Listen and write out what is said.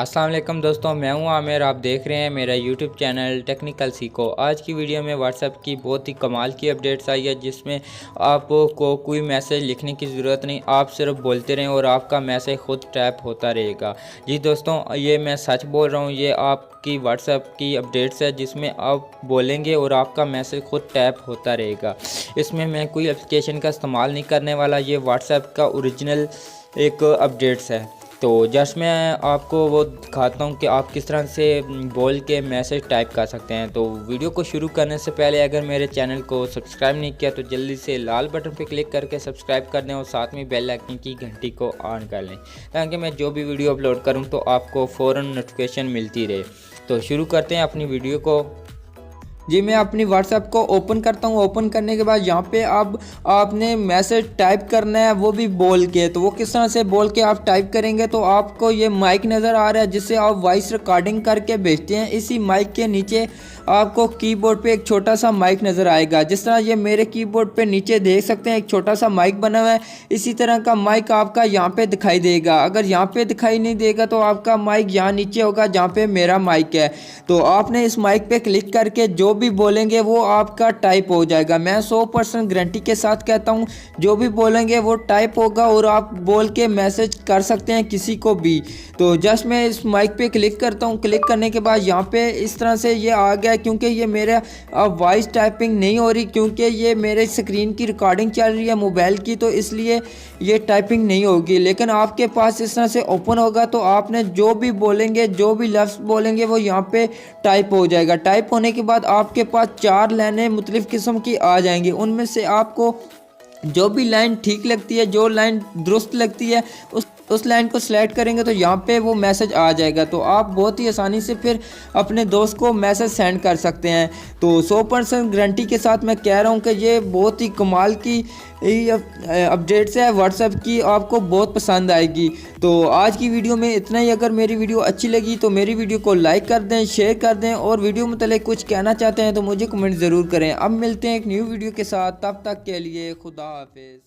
अस्सलाम वालेकुम दोस्तों, मैं हूं आमिर। आप देख रहे हैं मेरा यूट्यूब चैनल टेक्निकल सीखो। आज की वीडियो में व्हाट्सएप की बहुत ही कमाल की अपडेट्स आई है, जिसमें आपको कोई मैसेज लिखने की ज़रूरत नहीं, आप सिर्फ बोलते रहें और आपका मैसेज खुद टैप होता रहेगा। जी दोस्तों, ये मैं सच बोल रहा हूँ, ये आपकी व्हाट्सएप की अपडेट्स है जिसमें आप बोलेंगे और आपका मैसेज खुद टैप होता रहेगा। इसमें मैं कोई एप्लीकेशन का इस्तेमाल नहीं करने वाला, ये व्हाट्सएप का ओरिजिनल एक अपडेट्स है। तो जस्ट मैं आपको वो दिखाता हूँ कि आप किस तरह से बोल के मैसेज टाइप कर सकते हैं। तो वीडियो को शुरू करने से पहले अगर मेरे चैनल को सब्सक्राइब नहीं किया तो जल्दी से लाल बटन पर क्लिक करके सब्सक्राइब कर दें और साथ में बेल आइकन की घंटी को ऑन कर लें, ताकि मैं जो भी वीडियो अपलोड करूँ तो आपको फ़ौरन नोटिफिकेशन मिलती रहे। तो शुरू करते हैं अपनी वीडियो को। जी, मैं अपनी व्हाट्सएप को ओपन करता हूँ। ओपन करने के बाद यहाँ पे अब आपने मैसेज टाइप करना है, वो भी बोल के। तो वो किस तरह से बोल के आप टाइप करेंगे, तो आपको ये माइक नज़र आ रहा है जिससे आप वॉइस रिकॉर्डिंग करके भेजते हैं। इसी माइक के नीचे आपको कीबोर्ड पे एक छोटा सा माइक नज़र आएगा, जिस तरह ये मेरे कीबोर्ड पे नीचे देख सकते हैं एक छोटा सा माइक बना हुआ है। इसी तरह का माइक आपका यहाँ पे दिखाई देगा। अगर यहाँ पे दिखाई नहीं देगा तो आपका माइक यहाँ नीचे होगा जहाँ पे मेरा माइक है। तो आपने इस माइक पे क्लिक करके जो भी बोलेंगे वो आपका टाइप हो जाएगा। मैं 100% गारंटी के साथ कहता हूँ, जो भी बोलेंगे वो टाइप होगा और आप बोल के मैसेज कर सकते हैं किसी को भी। तो जस्ट मैं इस माइक पे क्लिक करता हूँ। क्लिक करने के बाद यहाँ पे इस तरह से ये आ गया, क्योंकि ये मेरा वॉइस टाइपिंग नहीं हो रही, क्योंकि ये मेरे स्क्रीन की रिकॉर्डिंग चल रही है मोबाइल की, तो इसलिए ये टाइपिंग नहीं होगी। लेकिन आपके पास इस तरह से ओपन होगा तो आपने जो भी बोलेंगे, जो भी लफ्ज़ बोलेंगे वो यहाँ पे टाइप हो जाएगा। टाइप होने के बाद आपके पास 4 लाइनें मुख्तलिफ़ किस्म की आ जाएंगी। उनमें से आपको जो भी लाइन ठीक लगती है, जो लाइन दुरुस्त लगती है, उस लाइन को सिलेक्ट करेंगे तो यहाँ पे वो मैसेज आ जाएगा। तो आप बहुत ही आसानी से फिर अपने दोस्त को मैसेज सेंड कर सकते हैं। तो 100% गारंटी के साथ मैं कह रहा हूँ कि ये बहुत ही कमाल की अपडेट्स है व्हाट्सएप की, आपको बहुत पसंद आएगी। तो आज की वीडियो में इतना ही। अगर मेरी वीडियो अच्छी लगी तो मेरी वीडियो को लाइक कर दें, शेयर कर दें, और वीडियो मतलब कुछ कहना चाहते हैं तो मुझे कमेंट ज़रूर करें। अब मिलते हैं एक न्यू वीडियो के साथ, तब तक के लिए खुदा हाफिज़।